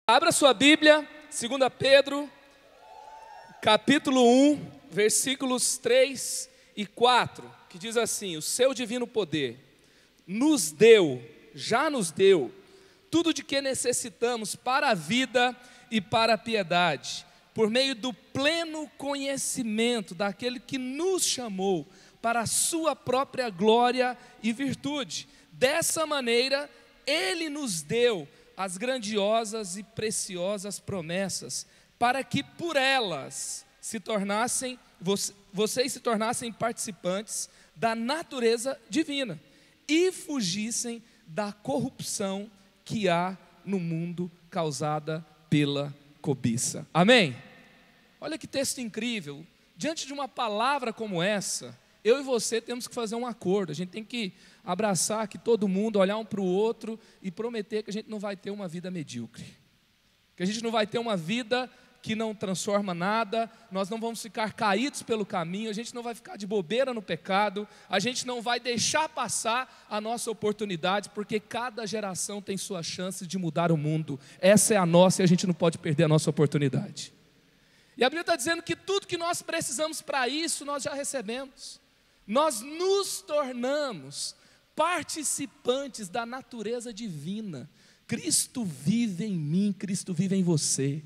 Abra sua Bíblia, 2 Pedro, capítulo 1, versículos 3 e 4, que diz assim: o seu divino poder já nos deu, tudo de que necessitamos para a vida e para a piedade, por meio do pleno conhecimento daquele que nos chamou para a sua própria glória e virtude. Dessa maneira, Ele nos deu as grandiosas e preciosas promessas, para que por elas vocês se tornassem participantes da natureza divina e fugissem da corrupção que há no mundo causada pela cobiça. Amém? Olha que texto incrível. Diante de uma palavra como essa, eu e você temos que fazer um acordo. A gente tem que abraçar aqui todo mundo, olhar um para o outro e prometer que a gente não vai ter uma vida medíocre, que a gente não vai ter uma vida que não transforma nada, nós não vamos ficar caídos pelo caminho, a gente não vai ficar de bobeira no pecado, a gente não vai deixar passar a nossa oportunidade, porque cada geração tem sua chance de mudar o mundo. Essa é a nossa e a gente não pode perder a nossa oportunidade. E a Bíblia está dizendo que tudo que nós precisamos para isso, nós já recebemos. Nós nos tornamos participantes da natureza divina. Cristo vive em mim, Cristo vive em você.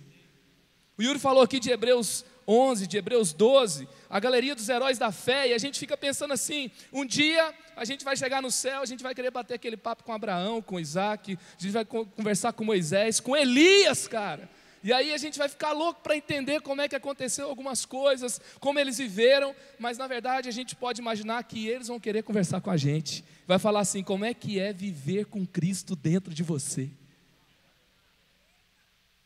O Yuri falou aqui de Hebreus 11, de Hebreus 12, a galeria dos heróis da fé, e a gente fica pensando assim: um dia a gente vai chegar no céu, a gente vai querer bater aquele papo com Abraão, com Isaac, a gente vai conversar com Moisés, com Elias, cara. E aí a gente vai ficar louco para entender como é que aconteceu algumas coisas, como eles viveram, mas na verdade a gente pode imaginar que eles vão querer conversar com a gente. Vai falar assim: como é que é viver com Cristo dentro de você?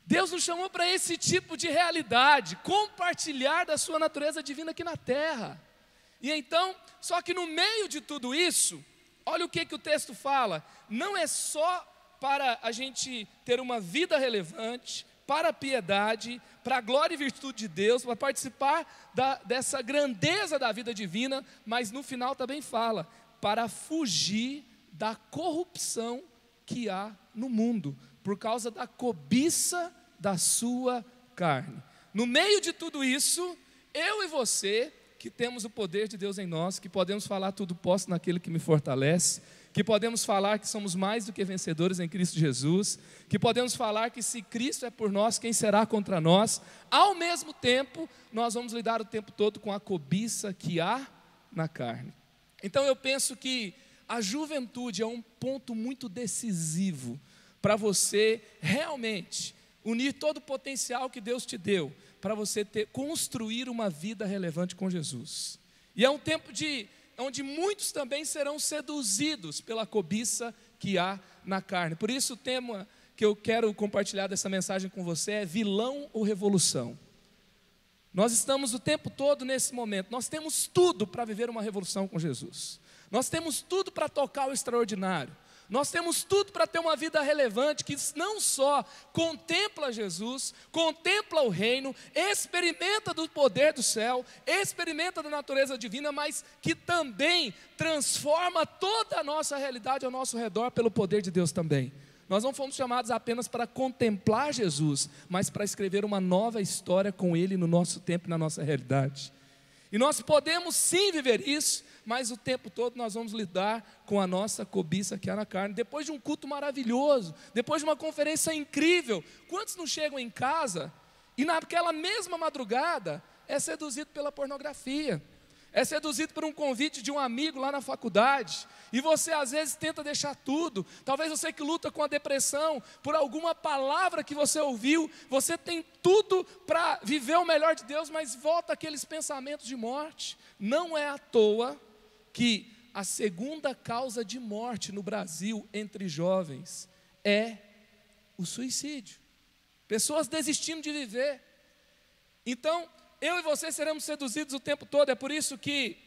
Deus nos chamou para esse tipo de realidade, compartilhar da sua natureza divina aqui na terra. E então, só que no meio de tudo isso, olha o que o texto fala: não é só para a gente ter uma vida relevante, para a piedade, para a glória e virtude de Deus, para participar dessa grandeza da vida divina, mas no final também fala, para fugir da corrupção que há no mundo, por causa da cobiça da sua carne. No meio de tudo isso, eu e você, que temos o poder de Deus em nós, que podemos falar tudo posso naquele que me fortalece, que podemos falar que somos mais do que vencedores em Cristo Jesus, que podemos falar que se Cristo é por nós, quem será contra nós? Ao mesmo tempo, nós vamos lidar o tempo todo com a cobiça que há na carne. Então eu penso que a juventude é um ponto muito decisivo para você realmente unir todo o potencial que Deus te deu, para você construir uma vida relevante com Jesus. E é um tempo onde muitos também serão seduzidos pela cobiça que há na carne. Por isso o tema que eu quero compartilhar dessa mensagem com você é vilão ou revolução. Nós estamos o tempo todo nesse momento, nós temos tudo para viver uma revolução com Jesus. Nós temos tudo para tocar o extraordinário. Nós temos tudo para ter uma vida relevante, que não só contempla Jesus, contempla o reino, experimenta do poder do céu, experimenta da natureza divina, mas que também transforma toda a nossa realidade ao nosso redor pelo poder de Deus também. Nós não fomos chamados apenas para contemplar Jesus, mas para escrever uma nova história com Ele no nosso tempo e na nossa realidade. E nós podemos sim viver isso, mas o tempo todo nós vamos lidar com a nossa cobiça que há na carne. Depois de um culto maravilhoso, depois de uma conferência incrível, quantos não chegam em casa e naquela mesma madrugada é seduzido pela pornografia, é seduzido por um convite de um amigo lá na faculdade, e você às vezes tenta deixar tudo. Talvez você que luta com a depressão, por alguma palavra que você ouviu, você tem tudo para viver o melhor de Deus, mas volta aqueles pensamentos de morte. Não é à toa que a segunda causa de morte no Brasil entre jovens é o suicídio. Pessoas desistindo de viver. Então, eu e você seremos seduzidos o tempo todo. É por isso que,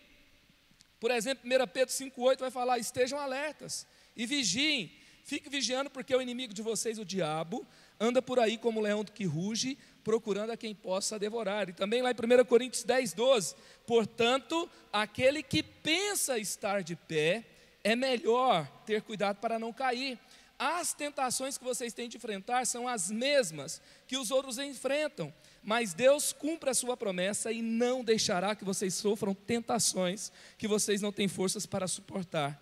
por exemplo, 1 Pedro 5,8 vai falar: estejam alertas e vigiem, fiquem vigiando, porque o inimigo de vocês, o diabo, anda por aí como leão que ruge, procurando a quem possa devorar. E também lá em 1 Coríntios 10,12, portanto, aquele que pensa estar de pé, é melhor ter cuidado para não cair. as tentações que vocês têm de enfrentar são as mesmas que os outros enfrentam, mas Deus cumpre a sua promessa e não deixará que vocês sofram tentações que vocês não têm forças para suportar.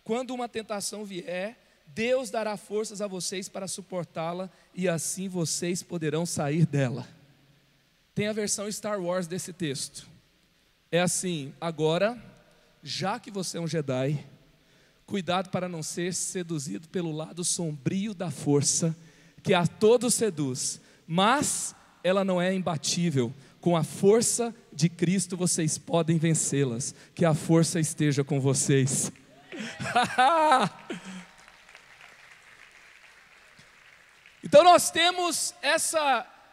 Quando uma tentação vier, Deus dará forças a vocês para suportá-la e assim vocês poderão sair dela. Tem a versão Star Wars desse texto. É assim: agora, já que você é um Jedi, cuidado para não ser seduzido pelo lado sombrio da força, que a todos seduz, mas ela não é imbatível. Com a força de Cristo vocês podem vencê-las. Que a força esteja com vocês. Então nós temos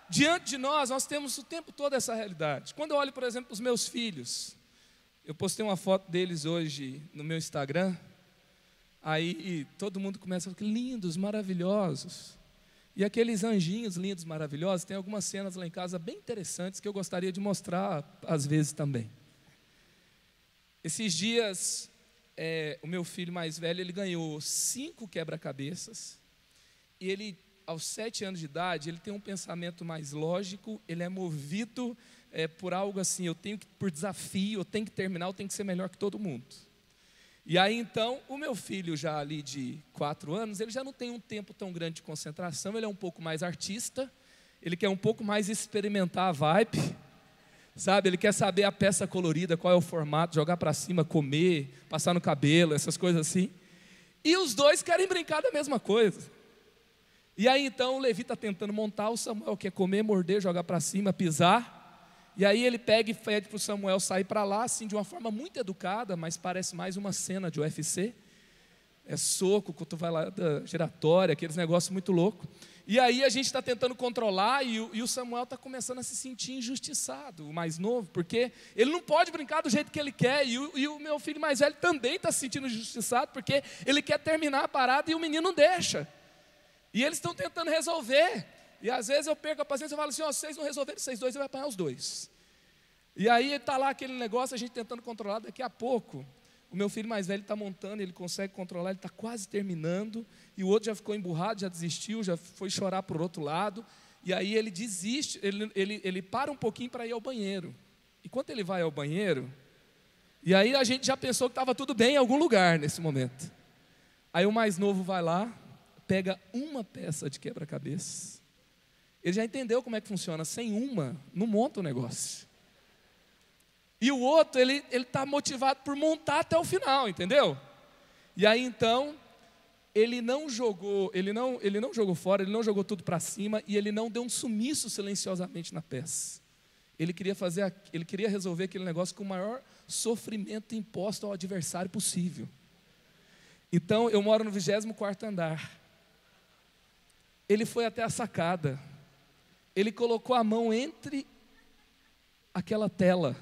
diante de nós temos o tempo todo essa realidade. Quando eu olho, por exemplo, os meus filhos, eu postei uma foto deles hoje no meu Instagram, aí todo mundo começa a falar, lindos, maravilhosos. E aqueles anjinhos lindos, maravilhosos, tem algumas cenas lá em casa bem interessantes que eu gostaria de mostrar às vezes também. Esses dias, o meu filho mais velho, ele ganhou 5 quebra-cabeças, e ele, aos 7 anos de idade, ele tem um pensamento mais lógico, ele é movido por algo assim, por desafio, eu tenho que terminar, eu tenho que ser melhor que todo mundo. E aí então, o meu filho já ali de 4 anos, ele já não tem um tempo tão grande de concentração, ele é um pouco mais artista, ele quer um pouco mais experimentar a vibe, sabe? Ele quer saber a peça colorida, qual é o formato, jogar para cima, comer, passar no cabelo, essas coisas assim. E os dois querem brincar da mesma coisa. E aí então o Levi está tentando montar, o Samuel quer comer, morder, jogar para cima, pisar. E aí ele pega e pede para o Samuel sair para lá, assim, de uma forma muito educada, mas parece mais uma cena de UFC. É soco, cotovelada giratória, aqueles negócios muito loucos. E aí a gente está tentando controlar e o Samuel está começando a se sentir injustiçado, o mais novo, porque ele não pode brincar do jeito que ele quer. E o meu filho mais velho também está se sentindo injustiçado, porque ele quer terminar a parada e o menino não deixa. E eles estão tentando resolver. E às vezes eu perco a paciência e falo assim, se vocês não resolverem, vocês dois, eu vou apanhar os dois. E aí está lá aquele negócio, a gente tentando controlar. Daqui a pouco, o meu filho mais velho está montando, ele consegue controlar, ele está quase terminando. E o outro já ficou emburrado, já desistiu, já foi chorar para o outro lado. E aí ele desiste, ele para um pouquinho para ir ao banheiro. E quando ele vai ao banheiro, e aí a gente já pensou que estava tudo bem em algum lugar nesse momento. Aí o mais novo vai lá, pega uma peça de quebra-cabeça. Ele já entendeu como é que funciona. Sem uma, não monta o negócio. E o outro, ele está motivado por montar até o final, entendeu? E aí então, ele não jogou fora, ele não jogou tudo para cima, e ele não deu um sumiço silenciosamente na peça. Ele queria resolver aquele negócio com o maior sofrimento imposto ao adversário possível. Então, eu moro no 24º andar. Ele foi até a sacada. Ele colocou a mão entre aquela tela.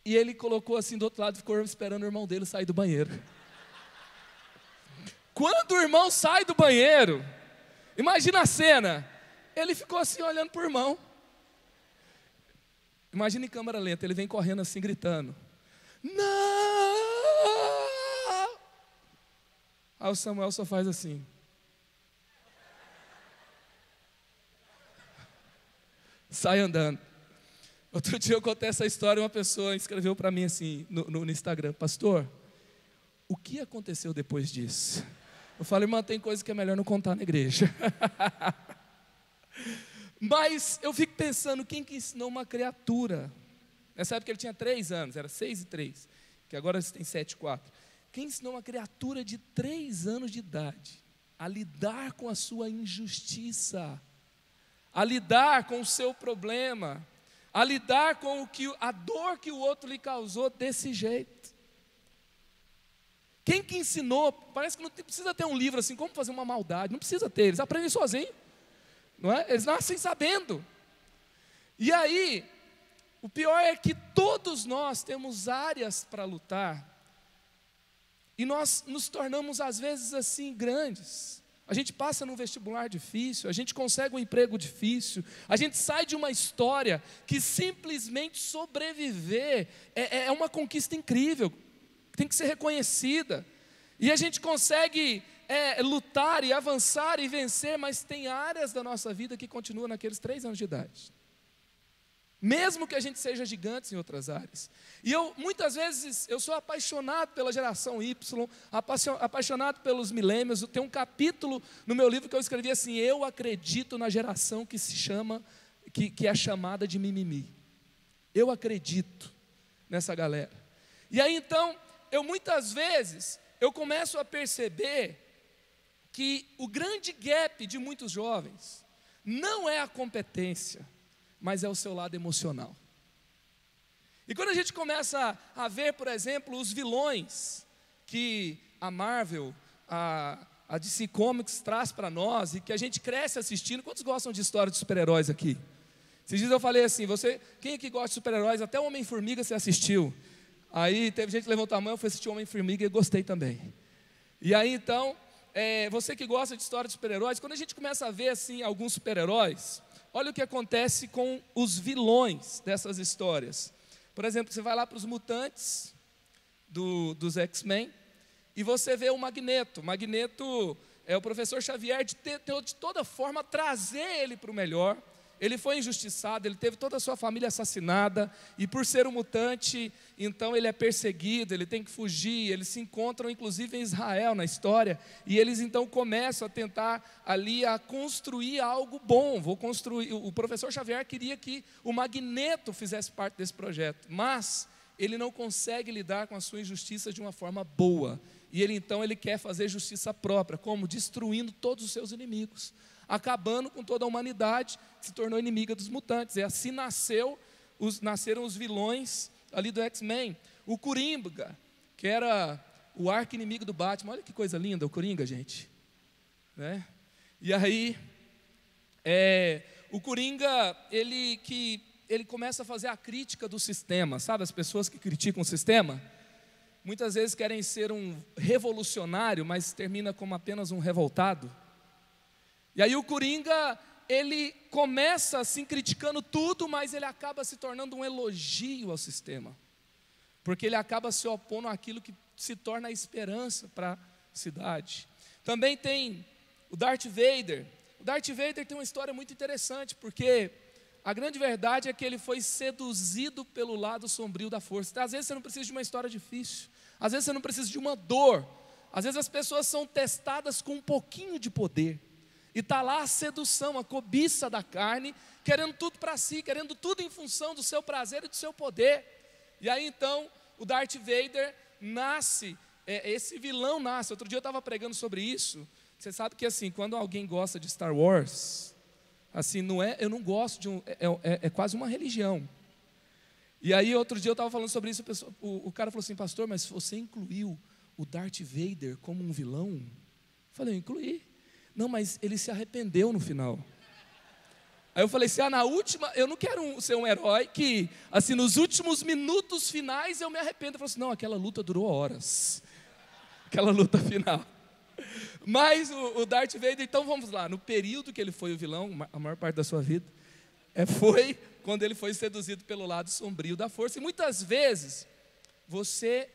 E ele colocou assim do outro lado, ficou esperando o irmão dele sair do banheiro. Quando o irmão sai do banheiro, imagina a cena. Ele ficou assim olhando para o irmão. Imagina em câmera lenta, ele vem correndo assim, gritando. Não! Aí o Samuel só faz assim. Sai andando. Outro dia eu contei essa história, uma pessoa escreveu para mim assim no Instagram: pastor, o que aconteceu depois disso? Eu falei, irmão, tem coisa que é melhor não contar na igreja. Mas eu fico pensando, quem que ensinou uma criatura? Nessa época ele tinha 3 anos, era 6 e 3, que agora tem 7 e 4. Quem ensinou uma criatura de 3 anos de idade a lidar com a sua injustiça, a lidar com o seu problema, a lidar com a dor que o outro lhe causou desse jeito? Quem que ensinou? Parece que não precisa ter um livro assim, como fazer uma maldade, não precisa ter, eles aprendem sozinhos, não é? Eles nascem sabendo. E aí, o pior é que todos nós temos áreas para lutar, e nós nos tornamos às vezes assim grandes. A gente passa num vestibular difícil, a gente consegue um emprego difícil, a gente sai de uma história que simplesmente sobreviver é uma conquista incrível, tem que ser reconhecida. E a gente consegue lutar e avançar e vencer, mas tem áreas da nossa vida que continuam naqueles 3 anos de idade. Mesmo que a gente seja gigante em outras áreas. E muitas vezes, eu sou apaixonado pela geração Y, apaixonado pelos milênios. Tem um capítulo no meu livro que eu escrevi assim: eu acredito na geração que se chama, que é chamada de mimimi. Eu acredito nessa galera. E aí então, muitas vezes, eu começo a perceber que o grande gap de muitos jovens não é a competência, mas é o seu lado emocional. E quando a gente começa a ver, por exemplo, os vilões que a Marvel, a DC Comics traz para nós e que a gente cresce assistindo. Quantos gostam de história de super-heróis aqui? Esses dias eu falei assim: quem aqui gosta de super-heróis? Até o Homem-Formiga você assistiu. Aí teve gente que levantou a mão, eu fui assistir o Homem-Formiga e gostei também. E aí então, você que gosta de história de super-heróis, quando a gente começa a ver assim alguns super-heróis, olha o que acontece com os vilões dessas histórias. Por exemplo, você vai lá para os mutantes dos X-Men e você vê o Magneto. Magneto é o professor Xavier de toda forma trazer ele para o melhor. Ele foi injustiçado, ele teve toda a sua família assassinada, e por ser um mutante, então ele é perseguido, ele tem que fugir. Eles se encontram inclusive em Israel na história, e eles então começam a tentar ali a construir algo bom. O professor Xavier queria que o Magneto fizesse parte desse projeto, mas ele não consegue lidar com a sua injustiça de uma forma boa, e ele quer fazer justiça própria. Como? Destruindo todos os seus inimigos, acabando com toda a humanidade, que se tornou inimiga dos mutantes. E assim nasceram os vilões ali do X-Men. O Coringa, que era o arqui-inimigo do Batman. Olha que coisa linda o Coringa, gente, né? E aí, o Coringa, ele começa a fazer a crítica do sistema. Sabe, as pessoas que criticam o sistema, muitas vezes querem ser um revolucionário, mas termina como apenas um revoltado. E aí o Coringa, ele começa assim criticando tudo, mas ele acaba se tornando um elogio ao sistema, porque ele acaba se opondo àquilo que se torna a esperança para a cidade. Também tem o Darth Vader. O Darth Vader tem uma história muito interessante, porque a grande verdade é que ele foi seduzido pelo lado sombrio da força. Então, às vezes você não precisa de uma história difícil, às vezes você não precisa de uma dor, às vezes as pessoas são testadas com um pouquinho de poder. E está lá a sedução, a cobiça da carne, querendo tudo para si, querendo tudo em função do seu prazer e do seu poder. E aí então, o Darth Vader nasce, esse vilão nasce. Outro dia eu estava pregando sobre isso. Você sabe que assim, quando alguém gosta de Star Wars, assim, eu não gosto de é quase uma religião. E aí outro dia eu estava falando sobre isso, o cara falou assim: pastor, mas você incluiu o Darth Vader como um vilão? Eu falei: eu incluí. Não, mas ele se arrependeu no final. Aí eu falei assim: na última, eu não quero ser um herói que, assim, nos últimos minutos finais eu me arrependo. Ele falou assim: não, aquela luta durou horas, aquela luta final. Mas o Darth Vader, então vamos lá, no período que ele foi o vilão, a maior parte da sua vida, foi quando ele foi seduzido pelo lado sombrio da força. E muitas vezes, você,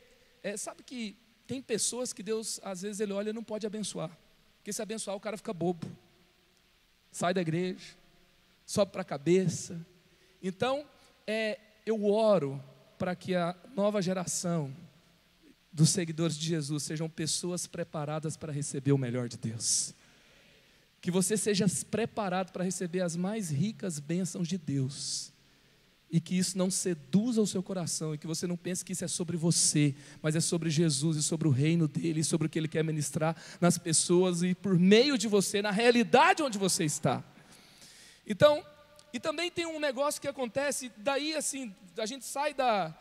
sabe que tem pessoas que Deus, às vezes ele olha e não pode abençoar. Porque se abençoar o cara fica bobo, sai da igreja, sobe para a cabeça. Então, eu oro para que a nova geração dos seguidores de Jesus sejam pessoas preparadas para receber o melhor de Deus. Que você seja preparado para receber as mais ricas bênçãos de Deus. E que isso não seduza o seu coração, e que você não pense que isso é sobre você, mas é sobre Jesus e sobre o reino dele, e sobre o que ele quer ministrar nas pessoas e por meio de você, na realidade onde você está. Então, e também tem um negócio que acontece, daí assim, a gente sai da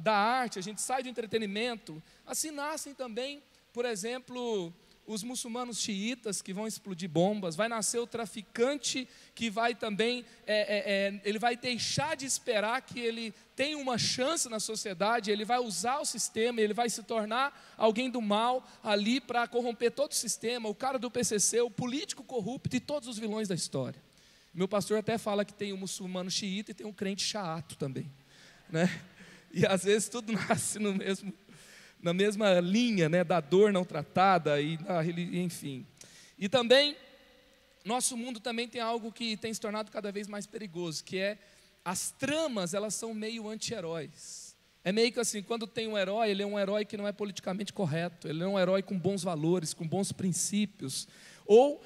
arte, a gente sai do entretenimento, assim nascem também, por exemplo, os muçulmanos xiitas que vão explodir bombas, vai nascer o traficante que vai também, ele vai deixar de esperar que ele tenha uma chance na sociedade, ele vai usar o sistema, ele vai se tornar alguém do mal ali para corromper todo o sistema, o cara do PCC, o político corrupto e todos os vilões da história. Meu pastor até fala que tem um muçulmano xiita e tem um crente chato também, né? E às vezes tudo nasce na mesma linha, né, da dor não tratada, enfim. E também, nosso mundo também tem algo que tem se tornado cada vez mais perigoso, que é, as tramas, elas são meio anti-heróis. É meio que assim, quando tem um herói, ele é um herói que não é politicamente correto, ele é um herói com bons valores, com bons princípios, ou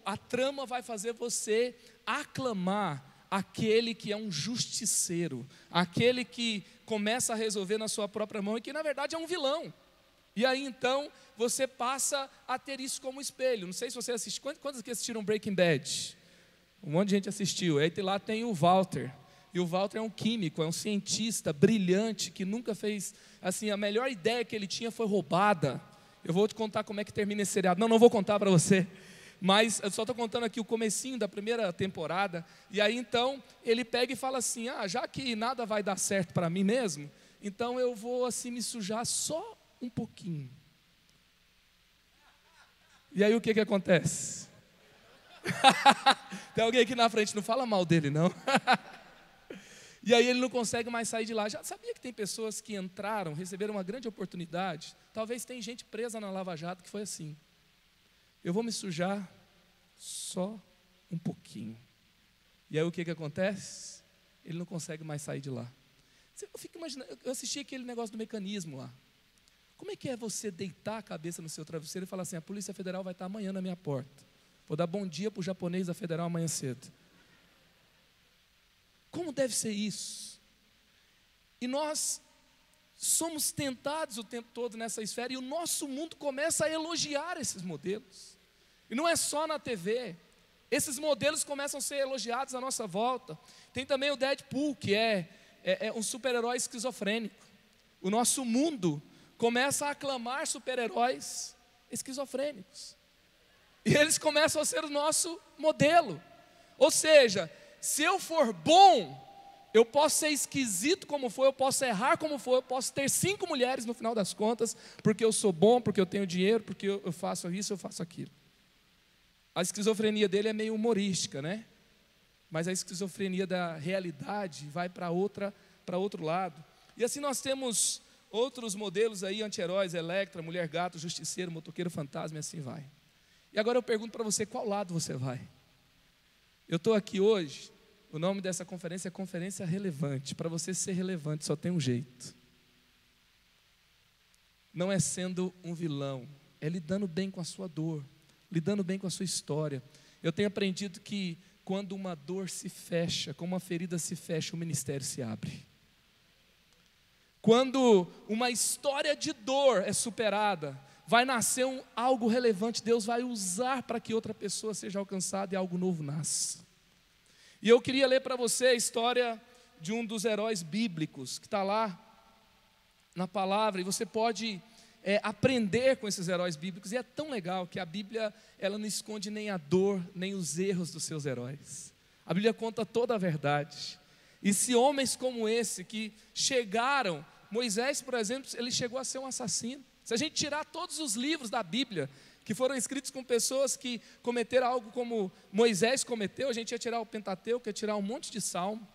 a trama vai fazer você aclamar aquele que é um justiceiro, aquele que começa a resolver na sua própria mão e que na verdade é um vilão. E aí então você passa a ter isso como espelho. Não sei se você assistiu, quantos aqui assistiram Breaking Bad? Um monte de gente assistiu. Aí lá tem o Walter. E o Walter é um químico, é um cientista brilhante que nunca fez, assim, a melhor ideia que ele tinha foi roubada. Eu vou te contar como é que termina esse seriado. Não vou contar para você. Mas eu só estou contando aqui o comecinho da primeira temporada. E aí então ele pega e fala assim: já que nada vai dar certo para mim mesmo, então eu vou assim me sujar só um pouquinho. E aí o que acontece? Tem alguém aqui na frente, não fala mal dele não. E aí ele não consegue mais sair de lá. Já sabia que tem pessoas que entraram, receberam uma grande oportunidade? Talvez tem gente presa na Lava Jato que foi assim: eu vou me sujar só um pouquinho. E aí o que acontece? Ele não consegue mais sair de lá. Eu fico imaginando, eu assisti aquele negócio do mecanismo lá. Como é que é você deitar a cabeça no seu travesseiro e falar assim: a Polícia Federal vai estar amanhã na minha porta. Vou dar bom dia para o japonês da Federal amanhã cedo. Como deve ser isso? E nós somos tentados o tempo todo nessa esfera, e o nosso mundo começa a elogiar esses modelos. E não é só na TV, esses modelos começam a ser elogiados à nossa volta. Tem também o Deadpool, que é um super-herói esquizofrênico. O nosso mundo começa a aclamar super-heróis esquizofrênicos. E eles começam a ser o nosso modelo. Ou seja, se eu for bom, eu posso ser esquisito como for, eu posso errar como for, eu posso ter 5 mulheres no final das contas, porque eu sou bom, porque eu tenho dinheiro, porque eu faço isso, eu faço aquilo. A esquizofrenia dele é meio humorística, né? Mas a esquizofrenia da realidade vai para outro lado. E assim nós temos outros modelos aí, anti-heróis: Electra, Mulher Gato, Justiceiro, Motoqueiro Fantasma, e assim vai. E agora eu pergunto para você, qual lado você vai? Eu estou aqui hoje, o nome dessa conferência é Conferência Relevante. Para você ser relevante só tem um jeito. Não é sendo um vilão, é lidando bem com a sua dor, lidando bem com a sua história. Eu tenho aprendido que quando uma dor se fecha, como uma ferida se fecha, o ministério se abre. Quando uma história de dor é superada, vai nascer algo relevante, Deus vai usar para que outra pessoa seja alcançada e algo novo nasça. E eu queria ler para você a história de um dos heróis bíblicos, que está lá na palavra, e você pode aprender com esses heróis bíblicos. E é tão legal que a Bíblia, ela não esconde nem a dor, nem os erros dos seus heróis. A Bíblia conta toda a verdade. E se homens como esse, que chegaram, Moisés, por exemplo, ele chegou a ser um assassino. Se a gente tirar todos os livros da Bíblia, que foram escritos com pessoas que cometeram algo como Moisés cometeu, a gente ia tirar o Pentateuco, ia tirar um monte de salmo.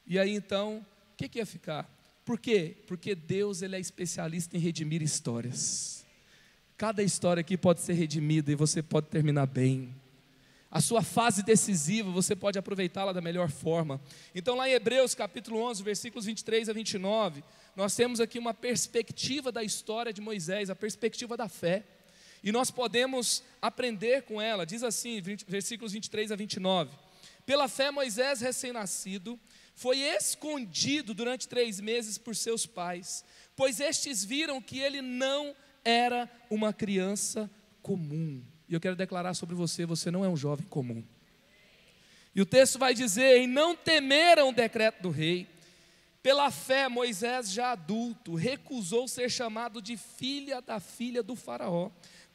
E aí então, o que ia ficar? Por quê? Porque Deus, ele é especialista em redimir histórias. Cada história aqui pode ser redimida e você pode terminar bem. A sua fase decisiva, você pode aproveitá-la da melhor forma. Então lá em Hebreus capítulo 11, versículos 23 a 29, nós temos aqui uma perspectiva da história de Moisés, a perspectiva da fé. E nós podemos aprender com ela. Diz assim, versículos 23 a 29. Pela fé Moisés, recém-nascido, foi escondido durante 3 meses por seus pais, pois estes viram que ele não era uma criança comum. E eu quero declarar sobre você, você não é um jovem comum. E o texto vai dizer: e não temeram o decreto do rei. Pela fé, Moisés, já adulto, recusou ser chamado de filha do faraó,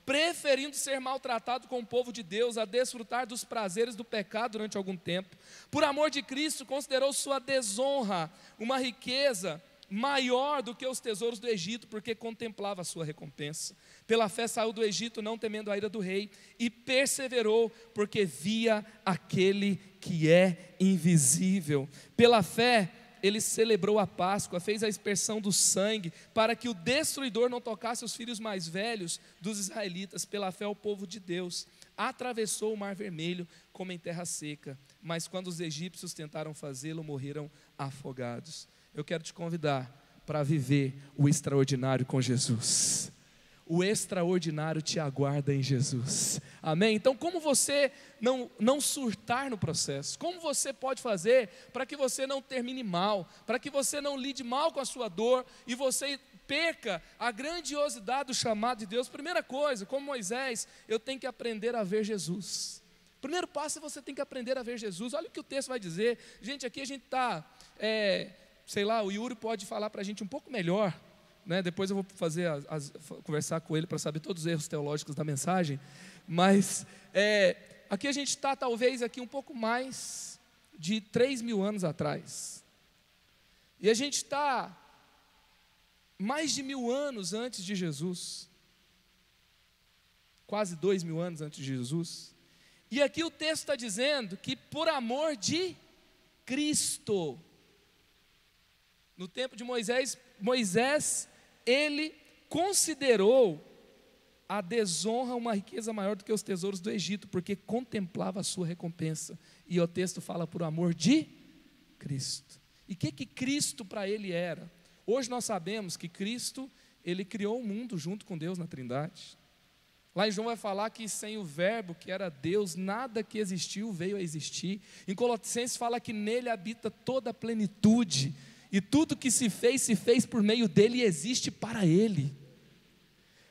preferindo ser maltratado com o povo de Deus a desfrutar dos prazeres do pecado durante algum tempo. Por amor de Cristo, considerou sua desonra uma riqueza maior do que os tesouros do Egito, porque contemplava a sua recompensa. Pela fé saiu do Egito, não temendo a ira do rei, e perseverou, porque via aquele que é invisível. Pela fé, ele celebrou a Páscoa, fez a aspersão do sangue, para que o destruidor não tocasse os filhos mais velhos dos israelitas. Pela fé, o povo de Deus atravessou o Mar Vermelho como em terra seca, mas quando os egípcios tentaram fazê-lo, morreram afogados. Eu quero te convidar para viver o extraordinário com Jesus. O extraordinário te aguarda em Jesus, amém? Então, como você não surtar no processo? Como você pode fazer para que você não termine mal, para que você não lide mal com a sua dor e você perca a grandiosidade do chamado de Deus? Primeira coisa, como Moisés, eu tenho que aprender a ver Jesus. Primeiro passo é você tem que aprender a ver Jesus. Olha o que o texto vai dizer. Gente, aqui a gente está, sei lá, o Yuri pode falar para a gente um pouco melhor, né? Depois eu vou conversar com ele para saber todos os erros teológicos da mensagem, mas aqui a gente está talvez aqui um pouco mais de 3.000 anos atrás, e a gente está mais de 1.000 anos antes de Jesus, quase 2.000 anos antes de Jesus, e aqui o texto está dizendo que por amor de Cristo, no tempo de Moisés, ele considerou a desonra uma riqueza maior do que os tesouros do Egito, porque contemplava a sua recompensa. E o texto fala por amor de Cristo. E o que Cristo para ele era? Hoje nós sabemos que Cristo, ele criou o mundo junto com Deus na Trindade. Lá em João vai falar que sem o verbo, que era Deus, nada que existiu veio a existir. Em Colossenses fala que nele habita toda a plenitude, e tudo que se fez por meio dele e existe para ele.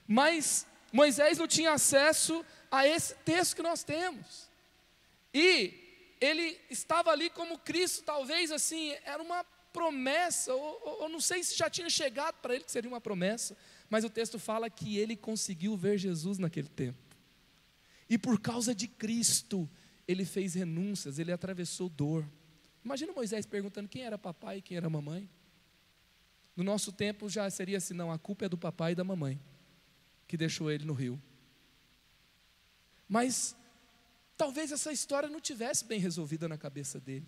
Mas Moisés não tinha acesso a esse texto que nós temos, e ele estava ali como Cristo, talvez assim, era uma promessa, ou não sei se já tinha chegado para ele que seria uma promessa, mas o texto fala que ele conseguiu ver Jesus naquele tempo, e por causa de Cristo, ele fez renúncias, ele atravessou dor. Imagina Moisés perguntando quem era papai e quem era mamãe. No nosso tempo já seria assim, não, a culpa é do papai e da mamãe, que deixou ele no rio. Mas talvez essa história não tivesse bem resolvida na cabeça dele,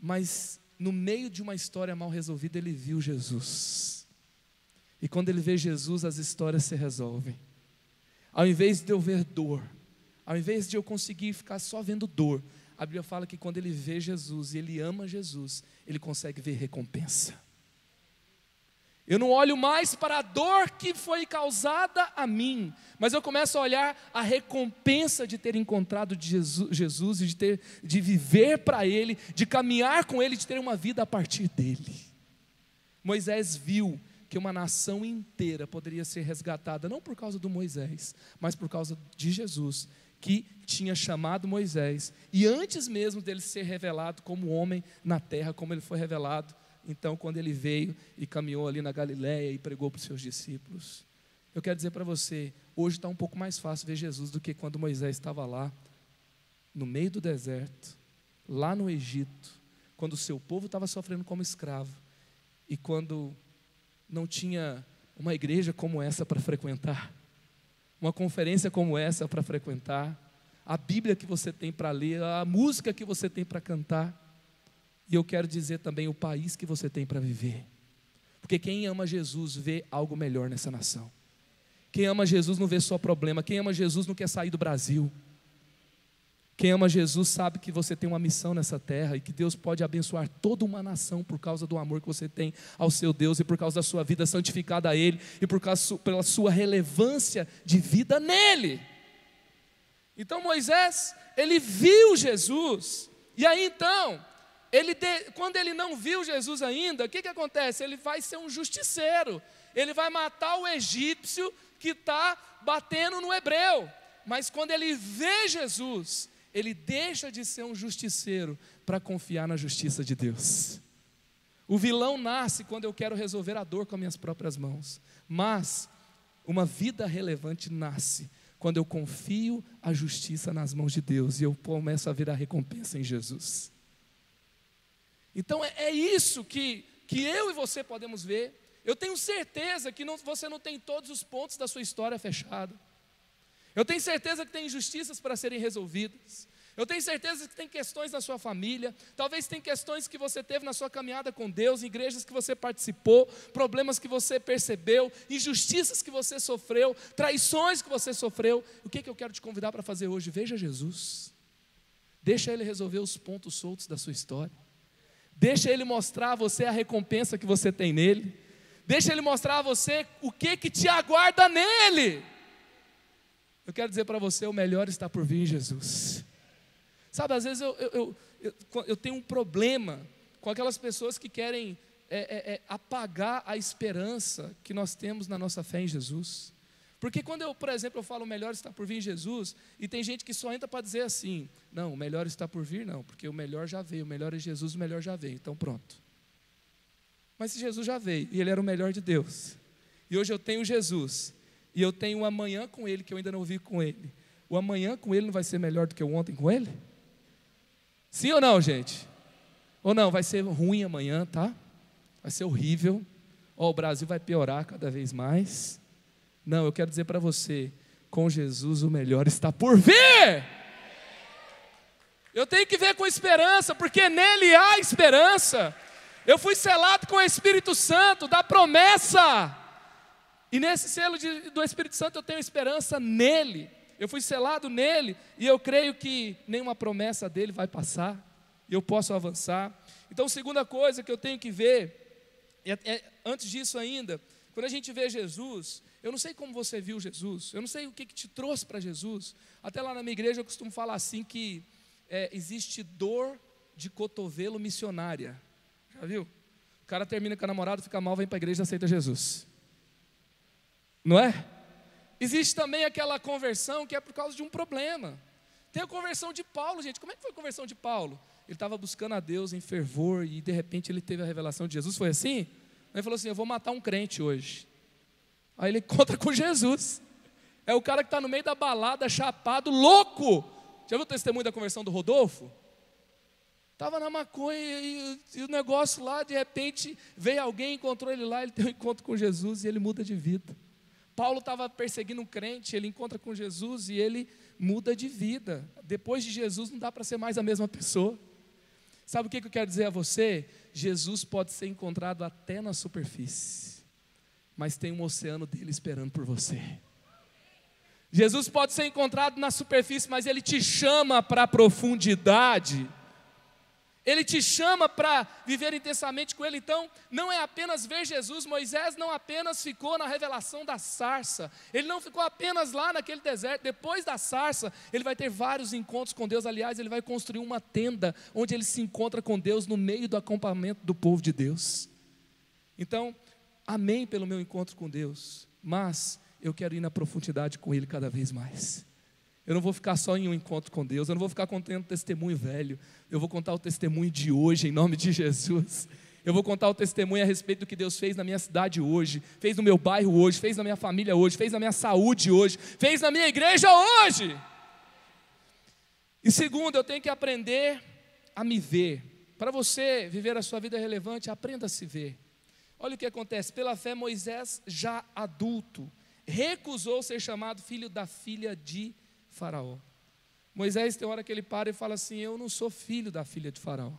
mas no meio de uma história mal resolvida, ele viu Jesus, e quando ele vê Jesus, as histórias se resolvem. Ao invés de eu ver dor, ao invés de eu conseguir ficar só vendo dor, a Bíblia fala que quando ele vê Jesus e ele ama Jesus, ele consegue ver recompensa. Eu não olho mais para a dor que foi causada a mim, mas eu começo a olhar a recompensa de ter encontrado Jesus e de viver para Ele, de caminhar com Ele, de ter uma vida a partir dEle. Moisés viu que uma nação inteira poderia ser resgatada, não por causa do Moisés, mas por causa de Jesus, que tinha chamado Moisés, e antes mesmo dele ser revelado como homem na terra, como ele foi revelado, então quando ele veio e caminhou ali na Galileia e pregou para os seus discípulos. Eu quero dizer para você, hoje está um pouco mais fácil ver Jesus do que quando Moisés estava lá, no meio do deserto, lá no Egito, quando o seu povo estava sofrendo como escravo, e quando não tinha uma igreja como essa para frequentar, uma conferência como essa para frequentar, a Bíblia que você tem para ler, a música que você tem para cantar, e eu quero dizer também o país que você tem para viver, porque quem ama Jesus vê algo melhor nessa nação. Quem ama Jesus não vê só problema, quem ama Jesus não quer sair do Brasil. Quem ama Jesus sabe que você tem uma missão nessa terra e que Deus pode abençoar toda uma nação por causa do amor que você tem ao seu Deus e por causa da sua vida santificada a Ele e pela sua relevância de vida nele. Então Moisés, ele viu Jesus, e aí então, quando ele não viu Jesus ainda, o que acontece? Ele vai ser um justiceiro, ele vai matar o egípcio que está batendo no hebreu, mas quando ele vê Jesus, ele deixa de ser um justiceiro para confiar na justiça de Deus. O vilão nasce quando eu quero resolver a dor com as minhas próprias mãos, mas uma vida relevante nasce quando eu confio a justiça nas mãos de Deus e eu começo a ver a recompensa em Jesus. Então é isso que eu e você podemos ver. Eu tenho certeza que você não tem todos os pontos da sua história fechada. Eu tenho certeza que tem injustiças para serem resolvidas. Eu tenho certeza que tem questões na sua família, talvez tem questões que você teve na sua caminhada com Deus, igrejas que você participou, problemas que você percebeu, injustiças que você sofreu, traições que você sofreu. O que eu quero te convidar para fazer hoje? Veja Jesus. Deixa Ele resolver os pontos soltos da sua história. Deixa Ele mostrar a você a recompensa que você tem nele. Deixa Ele mostrar a você o que te aguarda nele. Eu quero dizer para você, o melhor está por vir em Jesus. Sabe, às vezes eu tenho um problema com aquelas pessoas que querem apagar a esperança que nós temos na nossa fé em Jesus. Porque quando eu, por exemplo, eu falo o melhor está por vir em Jesus, e tem gente que só entra para dizer assim, não, o melhor está por vir não, porque o melhor já veio, o melhor é Jesus, o melhor já veio, então pronto. Mas se Jesus já veio, e Ele era o melhor de Deus, e hoje eu tenho Jesus, e eu tenho um amanhã com Ele que eu ainda não vi com Ele, o amanhã com Ele não vai ser melhor do que o ontem com Ele? Sim ou não, gente? Ou não, vai ser ruim amanhã, tá? Vai ser horrível. O Brasil vai piorar cada vez mais. Não, eu quero dizer para você, com Jesus o melhor está por vir. Eu tenho que ver com esperança, porque nele há esperança. Eu fui selado com o Espírito Santo, da promessa. E nesse selo do Espírito Santo eu tenho esperança nele. Eu fui selado nele, e eu creio que nenhuma promessa dele vai passar, e eu posso avançar. Então, segunda coisa que eu tenho que ver, antes disso ainda, quando a gente vê Jesus, eu não sei como você viu Jesus, eu não sei o que te trouxe para Jesus. Até lá na minha igreja eu costumo falar assim que existe dor de cotovelo missionária. Já viu? O cara termina com a namorada, fica mal, vem para a igreja e aceita Jesus. Não é? Existe também aquela conversão que é por causa de um problema. Tem a conversão de Paulo, gente. Como é que foi a conversão de Paulo? Ele estava buscando a Deus em fervor e de repente ele teve a revelação de Jesus. Foi assim? Ele falou assim, eu vou matar um crente hoje. Aí ele encontra com Jesus. É o cara que está no meio da balada, chapado, louco. Já viu o testemunho da conversão do Rodolfo? Estava na maconha e o negócio lá, de repente veio alguém, encontrou ele lá, ele tem um encontro com Jesus e ele muda de vida. Paulo estava perseguindo um crente, ele encontra com Jesus e ele muda de vida. Depois de Jesus não dá para ser mais a mesma pessoa. Sabe o que eu quero dizer a você? Jesus pode ser encontrado até na superfície, mas tem um oceano dele esperando por você. Jesus pode ser encontrado na superfície, mas Ele te chama para a profundidade. Ele te chama para viver intensamente com Ele. Então, não é apenas ver Jesus. Moisés não apenas ficou na revelação da sarça. Ele não ficou apenas lá naquele deserto. Depois da sarça, ele vai ter vários encontros com Deus. Aliás, ele vai construir uma tenda onde ele se encontra com Deus no meio do acampamento do povo de Deus. Então, amém pelo meu encontro com Deus, mas eu quero ir na profundidade com Ele cada vez mais. Eu não vou ficar só em um encontro com Deus, eu não vou ficar contando testemunho velho, eu vou contar o testemunho de hoje, em nome de Jesus. Eu vou contar o testemunho a respeito do que Deus fez na minha cidade hoje, fez no meu bairro hoje, fez na minha família hoje, fez na minha saúde hoje, fez na minha igreja hoje. E segundo, eu tenho que aprender a me ver. Para você viver a sua vida relevante, aprenda a se ver. Olha o que acontece, pela fé Moisés, já adulto, recusou ser chamado filho da filha de Faraó. Moisés tem hora que ele para e fala assim, eu não sou filho da filha de Faraó.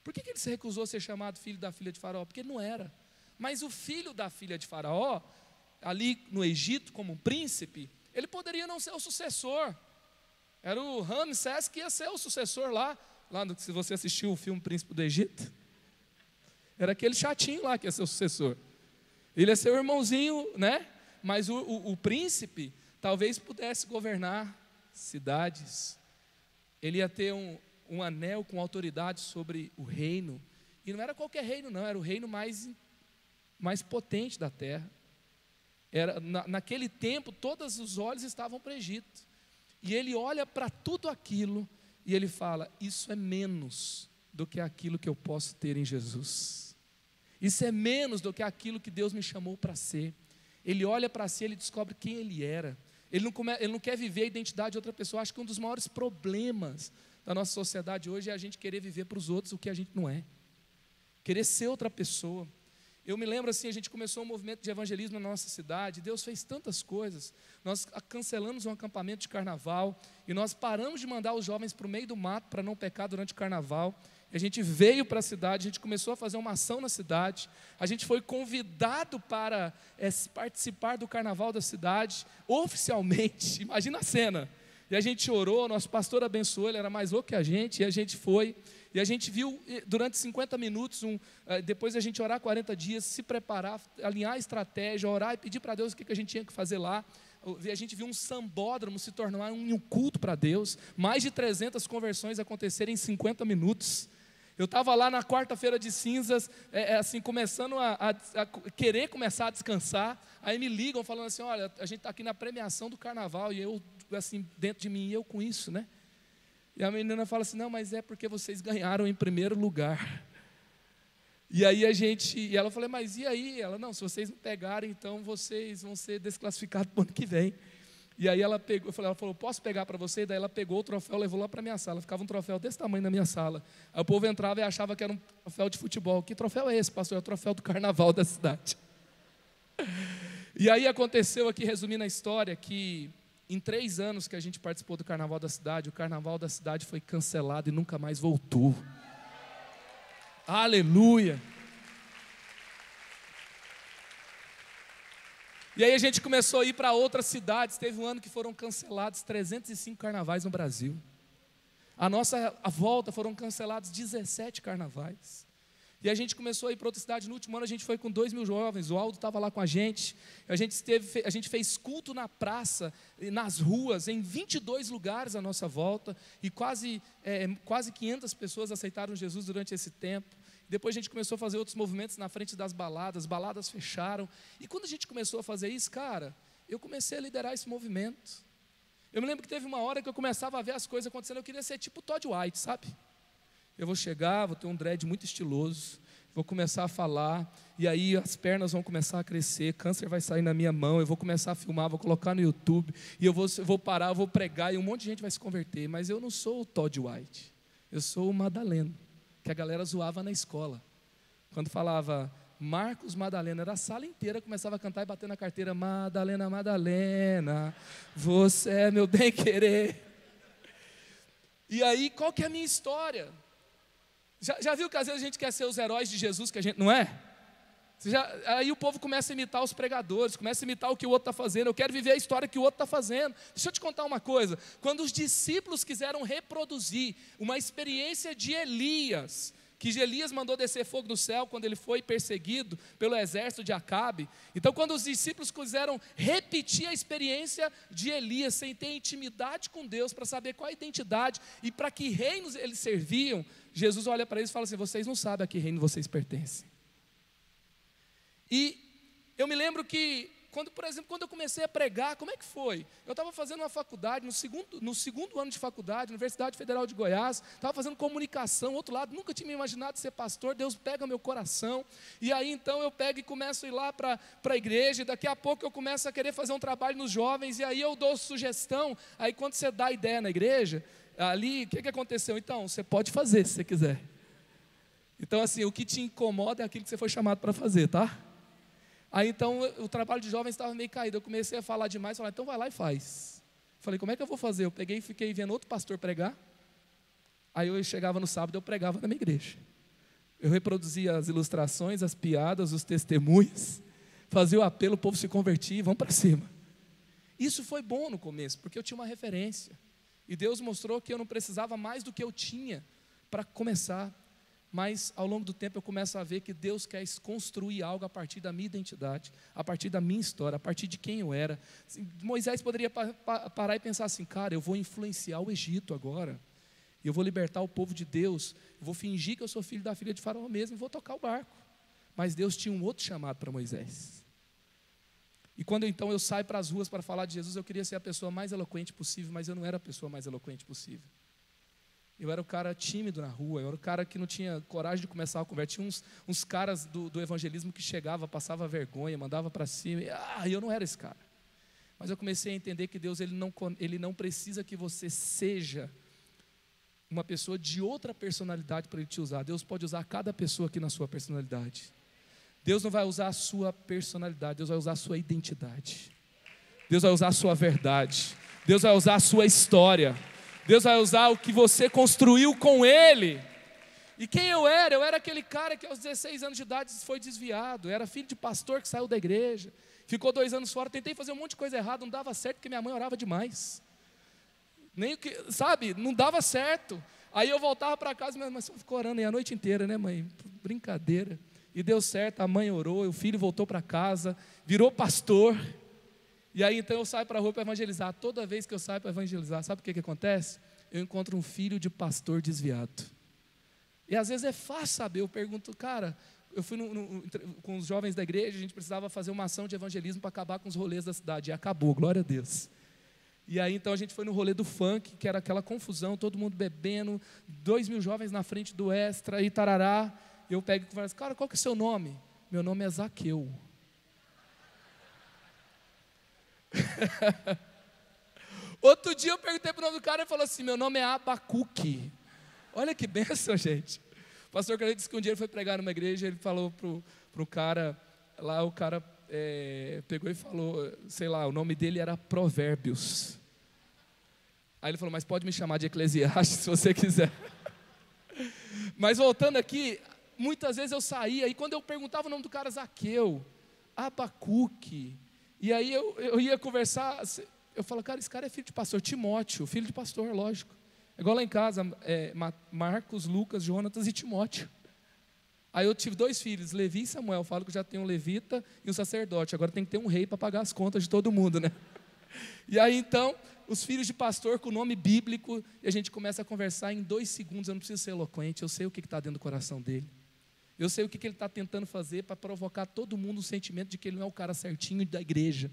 Por que ele se recusou a ser chamado filho da filha de Faraó? Porque ele não era. Mas o filho da filha de Faraó, ali no Egito como um príncipe, ele poderia não ser o sucessor. Era o Ramsés que ia ser o sucessor lá se você assistiu o filme Príncipe do Egito. Era aquele chatinho lá que ia ser o sucessor. Ele ia ser o irmãozinho, né? Mas o príncipe talvez pudesse governar cidades. Ele ia ter um anel com autoridade sobre o reino. E não era qualquer reino não, era o reino mais potente da terra. Naquele tempo, todos os olhos estavam para o Egito. E ele olha para tudo aquilo e ele fala, isso é menos do que aquilo que eu posso ter em Jesus. Isso é menos do que aquilo que Deus me chamou para ser. Ele olha para si, ele descobre quem ele era. Ele não quer viver a identidade de outra pessoa. Acho que um dos maiores problemas da nossa sociedade hoje é a gente querer viver para os outros o que a gente não é. Querer ser outra pessoa. Eu me lembro assim, a gente começou um movimento de evangelismo na nossa cidade, Deus fez tantas coisas. Nós cancelamos um acampamento de carnaval, e nós paramos de mandar os jovens para o meio do mato para não pecar durante o carnaval. A gente veio para a cidade, a gente começou a fazer uma ação na cidade, a gente foi convidado para participar do carnaval da cidade, oficialmente, imagina a cena. E a gente orou, nosso pastor abençoou, ele era mais louco que a gente, e a gente foi. E a gente viu durante 50 minutos, depois a gente orar 40 dias, se preparar, alinhar a estratégia, orar e pedir para Deus o que a gente tinha que fazer lá. A gente viu um sambódromo se tornar um culto para Deus, mais de 300 conversões acontecerem em 50 minutos. Eu estava lá na quarta-feira de cinzas, assim, começando a querer começar a descansar. Aí me ligam falando assim, olha, a gente está aqui na premiação do carnaval, e eu, assim, dentro de mim, eu com isso, né? E a menina fala assim, não, mas é porque vocês ganharam em primeiro lugar. E aí e ela falou, mas e aí? Ela, não, se vocês não pegarem, então vocês vão ser desclassificados para o ano que vem. E aí ela falou, posso pegar para você? Daí ela pegou o troféu, levou lá para a minha sala. Ficava um troféu desse tamanho na minha sala. Aí o povo entrava e achava que era um troféu de futebol. Que troféu é esse, pastor? É o troféu do carnaval da cidade. E aí aconteceu aqui, resumindo a história, que em 3 anos que a gente participou do carnaval da cidade, o carnaval da cidade foi cancelado e nunca mais voltou. Aleluia! E aí a gente começou a ir para outras cidades. Teve um ano que foram cancelados 305 carnavais no Brasil. A volta foram cancelados 17 carnavais. E a gente começou a ir para outra cidade. No último ano a gente foi com 2.000 jovens. O Aldo estava lá com a gente. A gente fez culto na praça, nas ruas, em 22 lugares à nossa volta. E quase 500 pessoas aceitaram Jesus durante esse tempo. Depois a gente começou a fazer outros movimentos na frente das baladas fecharam. E quando a gente começou a fazer isso, cara, eu comecei a liderar esse movimento. Eu me lembro que teve uma hora que eu começava a ver as coisas acontecendo. Eu queria ser tipo Todd White, sabe? Eu vou chegar, vou ter um dread muito estiloso, vou começar a falar, e aí as pernas vão começar a crescer, câncer vai sair na minha mão, eu vou começar a filmar, vou colocar no YouTube, e eu vou parar, eu vou pregar, e um monte de gente vai se converter. Mas eu não sou o Todd White, eu sou o Madalena, que a galera zoava na escola. Quando falava Marcos Madalena, era a sala inteira, começava a cantar e bater na carteira, Madalena, Madalena, você é meu bem-querer. E aí, qual que é a minha história? Já viu que às vezes a gente quer ser os heróis de Jesus que a gente não é? Aí o povo começa a imitar os pregadores, começa a imitar o que o outro está fazendo. Eu quero viver a história que o outro está fazendo. Deixa eu te contar uma coisa. Quando os discípulos quiseram reproduzir uma experiência de Elias, que Elias mandou descer fogo do céu quando ele foi perseguido pelo exército de Acabe. Então, quando os discípulos quiseram repetir a experiência de Elias, sem ter intimidade com Deus, para saber qual a identidade e para que reinos eles serviam, Jesus olha para eles e fala assim, vocês não sabem a que reino vocês pertencem. E eu me lembro que, por exemplo, quando eu comecei a pregar, como é que foi? Eu estava fazendo uma faculdade, no segundo ano de faculdade, Universidade Federal de Goiás, estava fazendo comunicação, outro lado, nunca tinha me imaginado ser pastor. Deus pega meu coração, e aí então eu pego e começo a ir lá para a igreja, e daqui a pouco eu começo a querer fazer um trabalho nos jovens, e aí eu dou sugestão. Aí quando você dá ideia na igreja, ali, o que aconteceu? Então, você pode fazer se você quiser. Então assim, o que te incomoda é aquilo que você foi chamado para fazer, tá? Aí então o trabalho de jovens estava meio caído. Eu comecei a falar demais, falei, então vai lá e faz. Falei, como é que eu vou fazer? Eu peguei e fiquei vendo outro pastor pregar. Aí eu chegava no sábado, eu pregava na minha igreja. Eu reproduzia as ilustrações, as piadas, os testemunhos, fazia o apelo, o povo se convertia e vamos para cima. Isso foi bom no começo, porque eu tinha uma referência. E Deus mostrou que eu não precisava mais do que eu tinha para começar. Mas ao longo do tempo eu começo a ver que Deus quer construir algo a partir da minha identidade, a partir da minha história, a partir de quem eu era. Moisés poderia parar e pensar assim, cara, eu vou influenciar o Egito agora, eu vou libertar o povo de Deus, eu vou fingir que eu sou filho da filha de Faraó mesmo e vou tocar o barco. Mas Deus tinha um outro chamado para Moisés. E quando então eu saio para as ruas para falar de Jesus, eu queria ser a pessoa mais eloquente possível, mas eu não era a pessoa mais eloquente possível. Eu era o cara tímido na rua, eu era o cara que não tinha coragem de começar a conversa. Tinha uns caras do evangelismo que chegava, passava vergonha, mandava para cima, e eu não era esse cara. Mas eu comecei a entender que Deus ele não precisa que você seja uma pessoa de outra personalidade para Ele te usar. Deus pode usar cada pessoa aqui na sua personalidade. Deus não vai usar a sua personalidade, Deus vai usar a sua identidade. Deus vai usar a sua verdade. Deus vai usar a sua história. Deus vai usar o que você construiu com Ele. E quem eu era aquele cara que aos 16 anos de idade foi desviado. Eu era filho de pastor que saiu da igreja. Ficou 2 anos fora, tentei fazer um monte de coisa errada, não dava certo porque minha mãe orava demais. Nem o que, sabe, não dava certo. Aí eu voltava para casa, minha mãe ficou orando aí a noite inteira, né, mãe? Brincadeira. E deu certo, a mãe orou, o filho voltou para casa, virou pastor. E aí então eu saio para a rua para evangelizar. Toda vez que eu saio para evangelizar, sabe o que acontece? Eu encontro um filho de pastor desviado. E às vezes é fácil saber, eu pergunto, cara, eu fui com os jovens da igreja, a gente precisava fazer uma ação de evangelismo para acabar com os rolês da cidade. E acabou, glória a Deus. E aí então a gente foi no rolê do funk, que era aquela confusão, todo mundo bebendo, 2.000 jovens na frente do Extra e tarará. Eu pego e converso, cara, qual que é o seu nome? Meu nome é Zaqueu. Outro dia eu perguntei para o nome do cara e ele falou assim, meu nome é Abacuque. Olha que bênção, gente. O pastor Carlos disse que um dia ele foi pregar numa igreja, ele falou pro cara, lá o cara pegou e falou, sei lá, o nome dele era Provérbios. Aí ele falou, mas pode me chamar de Eclesiastes se você quiser. Mas voltando aqui, muitas vezes eu saía, e quando eu perguntava o nome do cara, Zaqueu, Abacuque, e aí eu ia conversar, eu falo, cara, esse cara é filho de pastor, Timóteo, filho de pastor, lógico. É igual lá em casa, Marcos, Lucas, Jonatas e Timóteo. Aí eu tive 2 filhos, Levi e Samuel. Eu falo que já tem um levita e um sacerdote. Agora tem que ter um rei para pagar as contas de todo mundo, né? E aí então, os filhos de pastor com nome bíblico, e a gente começa a conversar em 2 segundos. Eu não preciso ser eloquente, eu sei o que está dentro do coração dele. Eu sei o que ele está tentando fazer para provocar todo mundo o sentimento de que ele não é o cara certinho da igreja.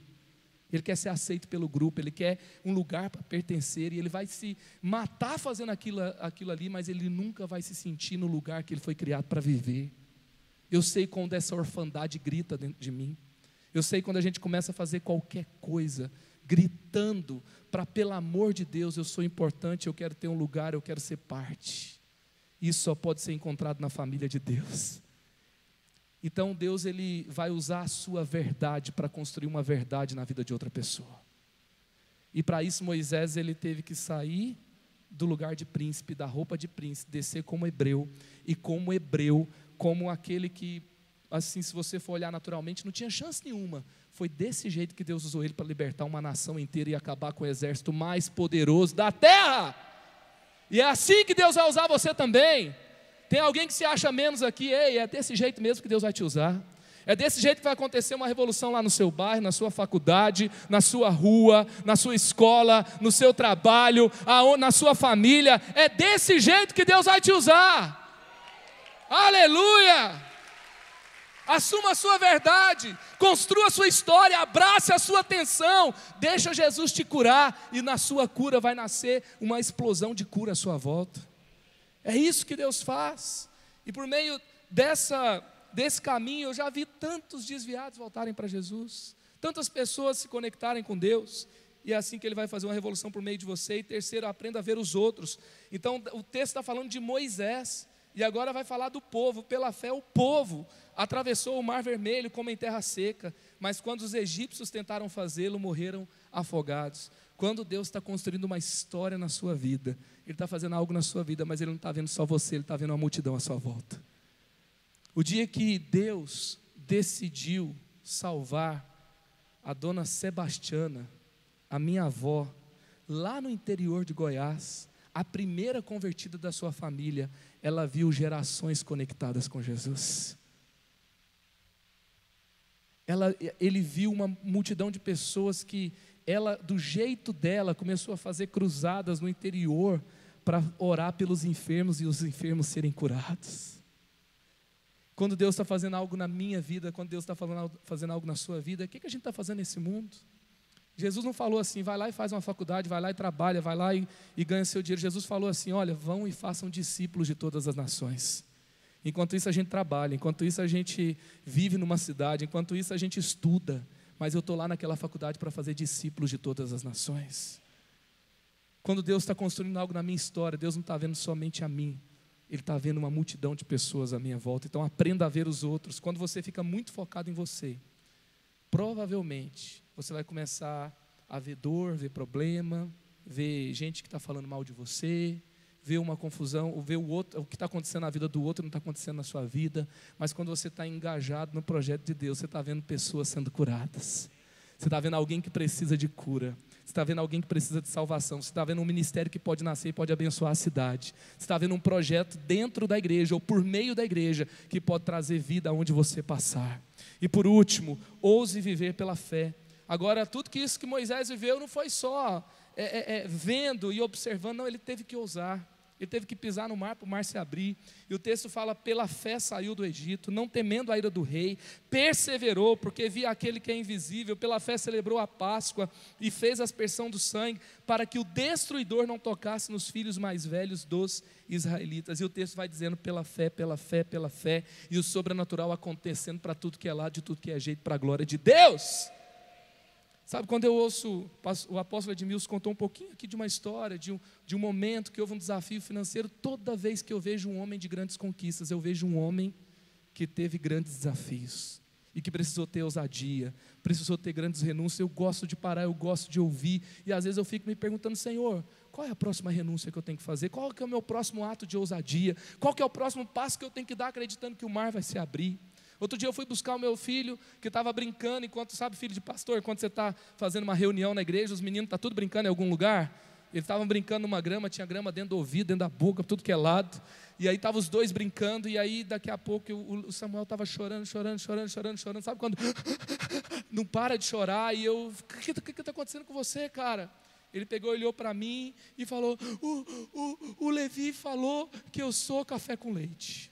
Ele quer ser aceito pelo grupo, ele quer um lugar para pertencer, e ele vai se matar fazendo aquilo ali, mas ele nunca vai se sentir no lugar que ele foi criado para viver. Eu sei quando essa orfandade grita dentro de mim. Eu sei quando a gente começa a fazer qualquer coisa, gritando para, pelo amor de Deus, eu sou importante, eu quero ter um lugar, eu quero ser parte. Isso só pode ser encontrado na família de Deus. Então Deus, Ele vai usar a sua verdade para construir uma verdade na vida de outra pessoa. E para isso Moisés, ele teve que sair do lugar de príncipe, da roupa de príncipe, descer como hebreu, e como hebreu, como aquele que, assim, se você for olhar naturalmente, não tinha chance nenhuma. Foi desse jeito que Deus usou ele para libertar uma nação inteira e acabar com o exército mais poderoso da terra. E é assim que Deus vai usar você também. Tem alguém que se acha menos aqui, ei, é desse jeito mesmo que Deus vai te usar. É desse jeito que vai acontecer uma revolução lá no seu bairro, na sua faculdade, na sua rua, na sua escola, no seu trabalho, na sua família. É desse jeito que Deus vai te usar. Aleluia! Assuma a sua verdade, construa a sua história, abrace a sua atenção, deixa Jesus te curar, e na sua cura vai nascer uma explosão de cura à sua volta. É isso que Deus faz. E por meio desse caminho, eu já vi tantos desviados voltarem para Jesus, tantas pessoas se conectarem com Deus, e é assim que Ele vai fazer uma revolução por meio de você. E terceiro, aprenda a ver os outros. Então o texto está falando de Moisés, e agora vai falar do povo. Pela fé o povo atravessou o mar vermelho como em terra seca, mas quando os egípcios tentaram fazê-lo, morreram afogados. Quando Deus está construindo uma história na sua vida, Ele está fazendo algo na sua vida, mas Ele não está vendo só você, Ele está vendo uma multidão à sua volta. O dia que Deus decidiu salvar a dona Sebastiana, a minha avó, lá no interior de Goiás, a primeira convertida da sua família, ela viu gerações conectadas com Jesus. Ele viu uma multidão de pessoas que ela, do jeito dela, começou a fazer cruzadas no interior para orar pelos enfermos e os enfermos serem curados. Quando Deus está fazendo algo na minha vida, quando Deus está fazendo algo na sua vida, o que a gente está fazendo nesse mundo? Jesus não falou assim, vai lá e faz uma faculdade, vai lá e trabalha, vai lá e ganha seu dinheiro. Jesus falou assim, olha, vão e façam discípulos de todas as nações. Enquanto isso a gente trabalha, enquanto isso a gente vive numa cidade, enquanto isso a gente estuda, mas eu estou lá naquela faculdade para fazer discípulos de todas as nações. Quando Deus está construindo algo na minha história, Deus não está vendo somente a mim, Ele está vendo uma multidão de pessoas à minha volta. Então aprenda a ver os outros. Quando você fica muito focado em você, provavelmente você vai começar a ver dor, ver problema, ver gente que está falando mal de você, ver uma confusão, ver o outro, o que está acontecendo na vida do outro não está acontecendo na sua vida. Mas quando você está engajado no projeto de Deus, você está vendo pessoas sendo curadas. Você está vendo alguém que precisa de cura. Você está vendo alguém que precisa de salvação. Você está vendo um ministério que pode nascer e pode abençoar a cidade. Você está vendo um projeto dentro da igreja ou por meio da igreja que pode trazer vida aonde você passar. E por último, ouse viver pela fé. Agora, tudo que isso que Moisés viveu não foi só vendo e observando, não, ele teve que ousar. Ele teve que pisar no mar para o mar se abrir. E o texto fala, pela fé saiu do Egito, não temendo a ira do rei, perseverou, porque via aquele que é invisível, pela fé celebrou a Páscoa e fez a aspersão do sangue, para que o destruidor não tocasse nos filhos mais velhos dos israelitas. E o texto vai dizendo, pela fé, pela fé, pela fé, e o sobrenatural acontecendo para tudo que é lado, de tudo que é jeito, para a glória de Deus. Sabe, quando eu ouço, o apóstolo Edmilson contou um pouquinho aqui de uma história, de um momento que houve um desafio financeiro. Toda vez que eu vejo um homem de grandes conquistas, eu vejo um homem que teve grandes desafios e que precisou ter ousadia, precisou ter grandes renúncias. Eu gosto de parar, eu gosto de ouvir, e às vezes eu fico me perguntando, Senhor, qual é a próxima renúncia que eu tenho que fazer? Qual que é o meu próximo ato de ousadia? Qual que é o próximo passo que eu tenho que dar acreditando que o mar vai se abrir? Outro dia eu fui buscar o meu filho, que estava brincando, enquanto, sabe, filho de pastor, quando você está fazendo uma reunião na igreja, os meninos estão tudo brincando em algum lugar, eles estavam brincando numa grama, tinha grama dentro do ouvido, dentro da boca, tudo que é lado, e aí estavam os dois brincando, e aí daqui a pouco o Samuel estava chorando, sabe quando não para de chorar, e eu, o que está acontecendo com você, cara? Ele pegou, olhou para mim e falou, o Levi falou que eu sou café com leite.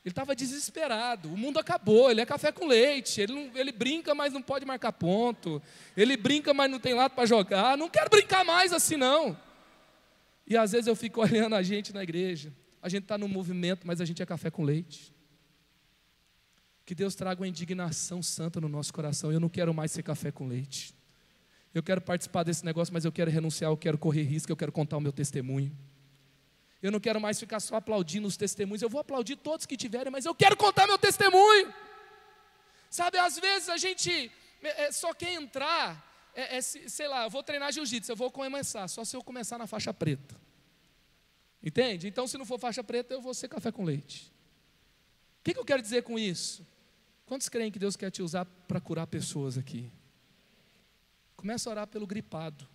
Ele estava desesperado, o mundo acabou, ele é café com leite, ele brinca, mas não pode marcar ponto, ele brinca, mas não tem lado para jogar, não quero brincar mais assim não. E às vezes eu fico olhando a gente na igreja, a gente está no movimento, mas a gente é café com leite. Que Deus traga uma indignação santa no nosso coração. Eu não quero mais ser café com leite, eu quero participar desse negócio, mas eu quero renunciar, eu quero correr risco, eu quero contar o meu testemunho. Eu não quero mais ficar só aplaudindo os testemunhos. Eu vou aplaudir todos que tiverem, mas eu quero contar meu testemunho. Sabe, às vezes a gente só quer entrar, sei lá, eu vou treinar jiu-jitsu, eu vou começar, só se eu começar na faixa preta. Entende? Então, se não for faixa preta, eu vou ser café com leite. O que eu quero dizer com isso? Quantos creem que Deus quer te usar para curar pessoas aqui? Começa a orar pelo gripado.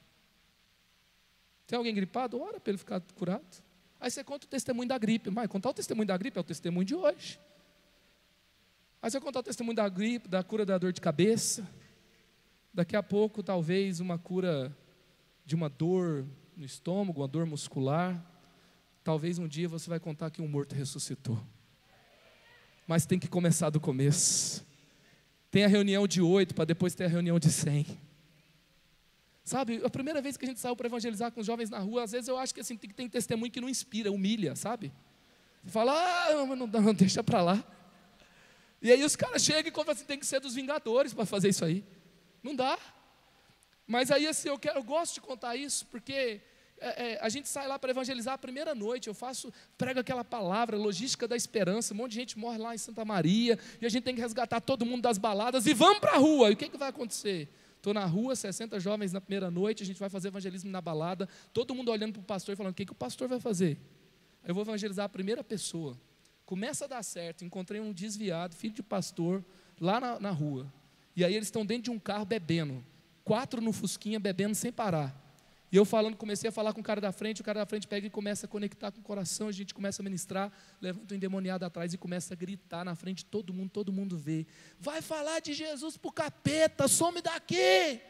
Tem alguém gripado? Ora para ele ficar curado. Aí você conta o testemunho da gripe. Mas contar o testemunho da gripe é o testemunho de hoje. Aí você contar o testemunho da gripe, da cura da dor de cabeça. Daqui a pouco, talvez, uma cura de uma dor no estômago, uma dor muscular. Talvez um dia você vai contar que um morto ressuscitou. Mas tem que começar do começo. Tem a reunião de 8 para depois ter a reunião de 100. Sabe, a primeira vez que a gente saiu para evangelizar com os jovens na rua, às vezes eu acho que assim, tem testemunho que não inspira, humilha, sabe? Fala, mas não deixa para lá. E aí os caras chegam e falam assim, tem que ser dos Vingadores para fazer isso aí. Não dá. Mas aí assim, eu gosto de contar isso, porque a gente sai lá para evangelizar a primeira noite, prego aquela palavra, logística da esperança, um monte de gente morre lá em Santa Maria, e a gente tem que resgatar todo mundo das baladas, e vamos para a rua. E o que vai acontecer? Estou na rua, 60 jovens na primeira noite, a gente vai fazer evangelismo na balada, todo mundo olhando para o pastor e falando, o que o pastor vai fazer? Eu vou evangelizar a primeira pessoa. Começa a dar certo, encontrei um desviado, filho de pastor, lá na rua. E aí eles estão dentro de um carro bebendo, 4 no fusquinha bebendo sem parar. E eu comecei a falar com o cara da frente pega e começa a conectar com o coração, a gente começa a ministrar, levanta o endemoniado atrás e começa a gritar na frente, todo mundo vê. Vai falar de Jesus para o capeta, some daqui.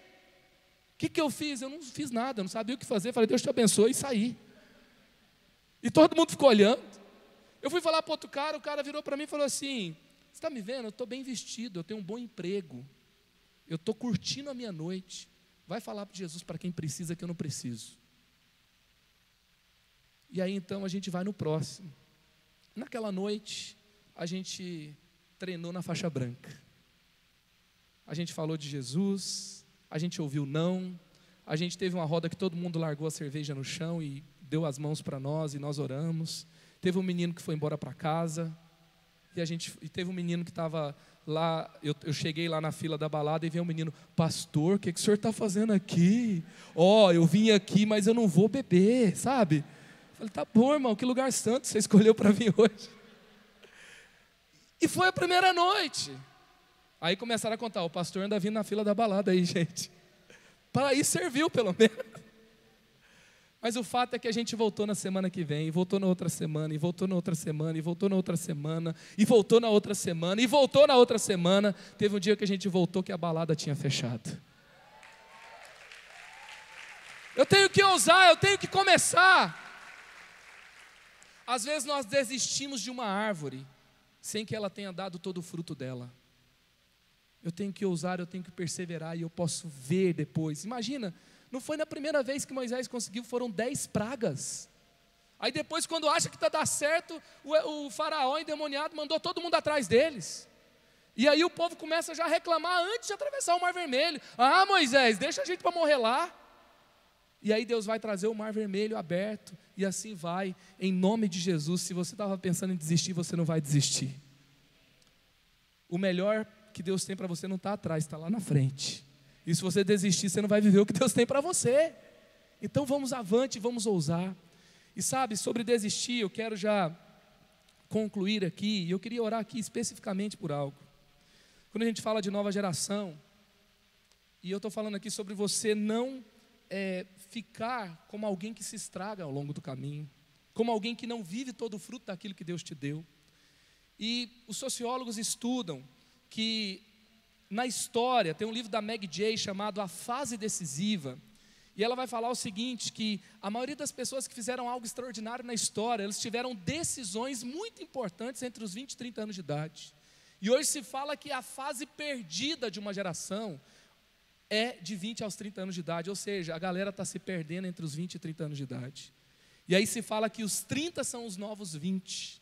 O que eu fiz? Eu não fiz nada, eu não sabia o que fazer, falei, Deus te abençoe, e saí. E todo mundo ficou olhando. Eu fui falar para outro cara, o cara virou para mim e falou assim, você está me vendo? Eu estou bem vestido, eu tenho um bom emprego, eu estou curtindo a minha noite. Vai falar para Jesus para quem precisa que eu não preciso. E aí então a gente vai no próximo. Naquela noite, a gente treinou na faixa branca. A gente falou de Jesus, a gente ouviu não, a gente teve uma roda que todo mundo largou a cerveja no chão e deu as mãos para nós e nós oramos. Teve um menino que foi embora para casa, e teve um menino que estava lá, eu cheguei lá na fila da balada e veio um menino: pastor, o que o senhor está fazendo aqui? Eu vim aqui, mas eu não vou beber, sabe? Eu falei: tá bom, irmão, que lugar santo você escolheu para vir hoje? E foi a primeira noite. Aí começaram a contar: o pastor anda vindo na fila da balada aí, gente. Para aí serviu pelo menos. Mas o fato é que a gente voltou na semana que vem, e voltou na outra semana, e voltou na outra semana, e voltou na outra semana, e voltou na outra semana, e voltou na outra semana. Teve um dia que a gente voltou que a balada tinha fechado. Eu tenho que ousar, eu tenho que começar. Às vezes nós desistimos de uma árvore sem que ela tenha dado todo o fruto dela. Eu tenho que ousar, eu tenho que perseverar, e eu posso ver depois. Imagina, não foi na primeira vez que Moisés conseguiu, foram 10 pragas. Aí depois, quando acha que está dando certo, o faraó endemoniado mandou todo mundo atrás deles. E aí o povo começa já a reclamar antes de atravessar o Mar Vermelho: ah, Moisés, deixa a gente para morrer lá. E aí Deus vai trazer o Mar Vermelho aberto, e assim vai, em nome de Jesus. Se você estava pensando em desistir, você não vai desistir. O melhor que Deus tem para você não está atrás, está lá na frente. E se você desistir, você não vai viver o que Deus tem para você. Então vamos avante, vamos ousar. E sabe, sobre desistir, eu quero já concluir aqui, e eu queria orar aqui especificamente por algo. Quando a gente fala de nova geração, e eu estou falando aqui sobre você não ficar como alguém que se estraga ao longo do caminho, como alguém que não vive todo o fruto daquilo que Deus te deu. E os sociólogos estudam que na história, tem um livro da Meg Jay chamado A Fase Decisiva, e ela vai falar o seguinte, que a maioria das pessoas que fizeram algo extraordinário na história, eles tiveram decisões muito importantes entre os 20 e 30 anos de idade. E hoje se fala que a fase perdida de uma geração é de 20 aos 30 anos de idade, ou seja, a galera está se perdendo entre os 20 e 30 anos de idade. E aí se fala que os 30 são os novos 20.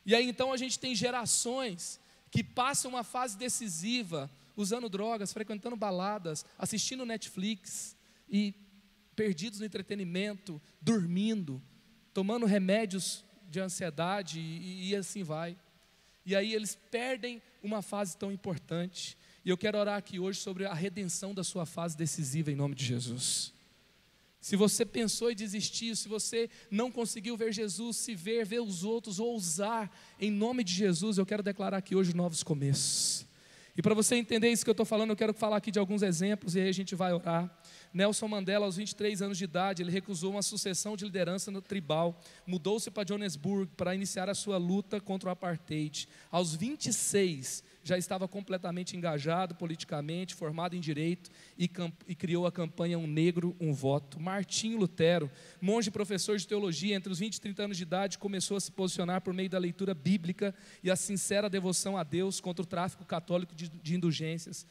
E aí então a gente tem gerações que passam uma fase decisiva, usando drogas, frequentando baladas, assistindo Netflix, e perdidos no entretenimento, dormindo, tomando remédios de ansiedade, e assim vai. E aí eles perdem uma fase tão importante. E eu quero orar aqui hoje sobre a redenção da sua fase decisiva, em nome de Jesus. Se você pensou em desistir, se você não conseguiu ver Jesus, se ver os outros, ousar, em nome de Jesus, eu quero declarar aqui hoje novos começos. E para você entender isso que eu estou falando, eu quero falar aqui de alguns exemplos, e aí a gente vai orar. Nelson Mandela, aos 23 anos de idade, ele recusou uma sucessão de liderança no tribal, mudou-se para Johannesburg para iniciar a sua luta contra o apartheid. Aos 26, já estava completamente engajado politicamente, formado em direito, e criou a campanha Um Negro, Um Voto. Martinho Lutero, monge e professor de teologia, entre os 20 e 30 anos de idade, começou a se posicionar por meio da leitura bíblica e a sincera devoção a Deus contra o tráfico católico de indulgências.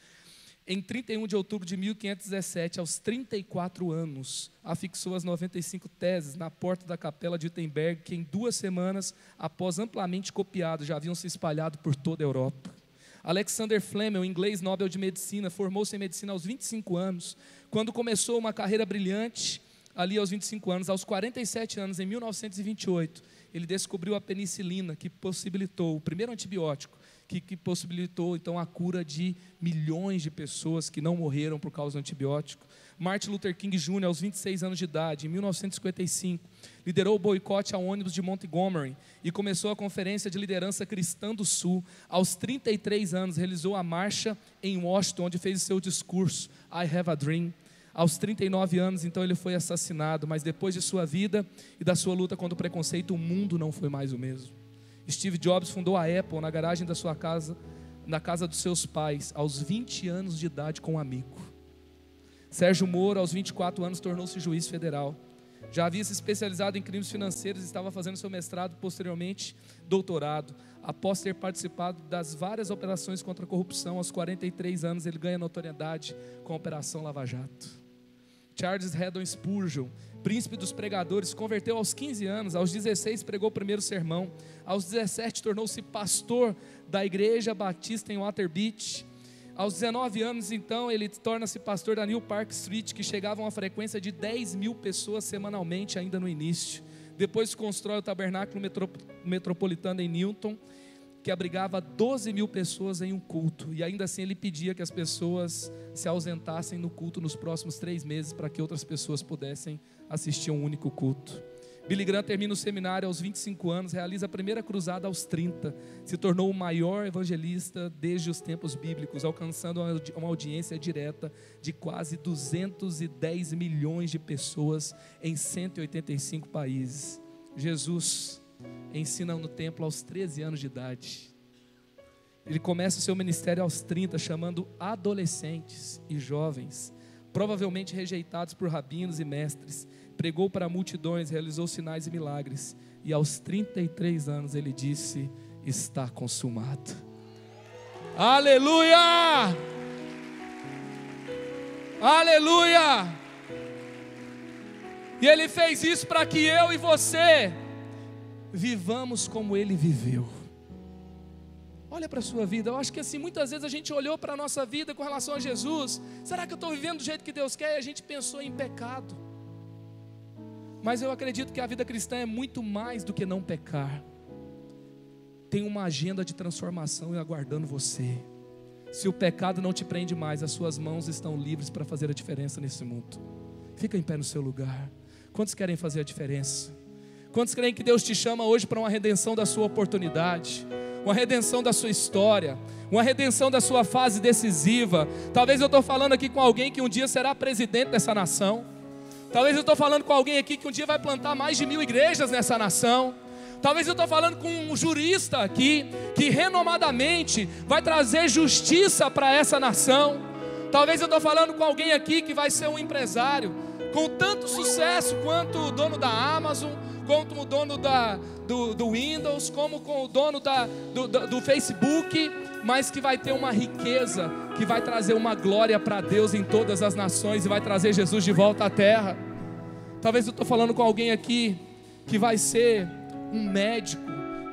Em 31 de outubro de 1517, aos 34 anos, afixou as 95 teses na porta da capela de Wittenberg, que em 2 semanas, após amplamente copiado, já haviam se espalhado por toda a Europa. Alexander Fleming, inglês Nobel de Medicina, formou-se em medicina aos 25 anos, quando começou uma carreira brilhante, ali aos 25 anos, aos 47 anos, em 1928, ele descobriu a penicilina, que possibilitou, o primeiro antibiótico, que possibilitou então a cura de milhões de pessoas que não morreram por causa do antibiótico. Martin Luther King Jr., aos 26 anos de idade, em 1955, liderou o boicote ao ônibus de Montgomery e começou a Conferência de Liderança Cristã do Sul. Aos 33 anos, realizou a marcha em Washington, onde fez o seu discurso, I Have a Dream. Aos 39 anos, então, ele foi assassinado, mas depois de sua vida e da sua luta contra o preconceito, o mundo não foi mais o mesmo. Steve Jobs fundou a Apple na garagem da sua casa, na casa dos seus pais, aos 20 anos de idade, com um amigo. Sérgio Moro, aos 24 anos, tornou-se juiz federal. Já havia se especializado em crimes financeiros e estava fazendo seu mestrado, posteriormente doutorado. Após ter participado das várias operações contra a corrupção, aos 43 anos ele ganha notoriedade com a Operação Lava Jato. Charles Haddon Spurgeon, príncipe dos pregadores, converteu aos 15 anos, aos 16 pregou o primeiro sermão, aos 17 tornou-se pastor da Igreja Batista em Waterbeach, Aos 19 anos, então, ele torna-se pastor da New Park Street, que chegava a uma frequência de 10 mil pessoas semanalmente, ainda no início. Depois constrói o tabernáculo metropolitano em Newton, que abrigava 12 mil pessoas em um culto. E ainda assim ele pedia que as pessoas se ausentassem no culto nos próximos 3 meses, para que outras pessoas pudessem assistir a um único culto. Billy Graham termina o seminário aos 25 anos, realiza a primeira cruzada aos 30, se tornou o maior evangelista desde os tempos bíblicos, alcançando uma audiência direta de quase 210 milhões de pessoas em 185 países. Jesus ensina no templo aos 13 anos de idade. Ele começa o seu ministério aos 30, chamando adolescentes e jovens, provavelmente rejeitados por rabinos e mestres. Pregou para multidões, realizou sinais e milagres, e aos 33 anos ele disse: está consumado. Aleluia! Aleluia! E ele fez isso para que eu e você vivamos como ele viveu. Olha para a sua vida. Eu acho que assim, muitas vezes a gente olhou para a nossa vida com relação a Jesus. Será que eu estou vivendo do jeito que Deus quer? E a gente pensou em pecado. Mas eu acredito que a vida cristã é muito mais do que não pecar. Tem uma agenda de transformação aguardando você. Se o pecado não te prende mais, as suas mãos estão livres para fazer a diferença nesse mundo. Fica em pé no seu lugar. Quantos querem fazer a diferença? Quantos creem que Deus te chama hoje para uma redenção da sua oportunidade, uma redenção da sua história, uma redenção da sua fase decisiva? Talvez eu estou falando aqui com alguém que um dia será presidente dessa nação. Talvez eu estou falando com alguém aqui que um dia vai plantar mais de 1000 igrejas nessa nação. Talvez eu estou falando com um jurista aqui, que renomadamente vai trazer justiça para essa nação. Talvez eu estou falando com alguém aqui que vai ser um empresário, com tanto sucesso quanto o dono da Amazon, quanto o dono do Windows, como com o dono do Facebook, mas que vai ter uma riqueza, que vai trazer uma glória para Deus em todas as nações e vai trazer Jesus de volta à terra. Talvez eu estou falando com alguém aqui que vai ser um médico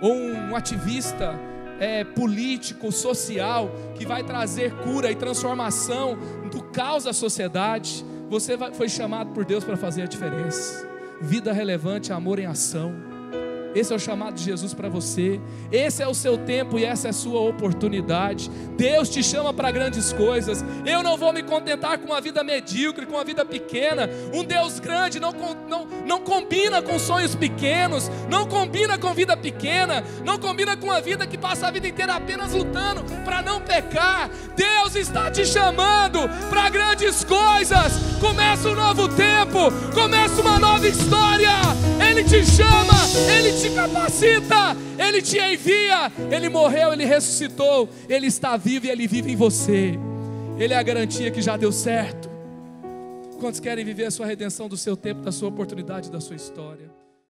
ou um ativista político, social, que vai trazer cura e transformação do caos da sociedade. Você foi chamado por Deus para fazer a diferença. Vida relevante, amor em ação. Esse é o chamado de Jesus para você. Esse é o seu tempo e essa é a sua oportunidade. Deus te chama para grandes coisas. Eu não vou me contentar com uma vida medíocre, com uma vida pequena. Um Deus grande não combina com sonhos pequenos, não combina com vida pequena, não combina com uma vida que passa a vida inteira apenas lutando para não pecar. Deus está te chamando para grandes coisas. Começa um novo tempo, começa uma nova história. Ele te chama, Ele te capacita, Ele te envia. Ele morreu, Ele ressuscitou, Ele está vivo e Ele vive em você. Ele é a garantia que já deu certo. Quantos querem viver a sua redenção do seu tempo, da sua oportunidade, da sua história?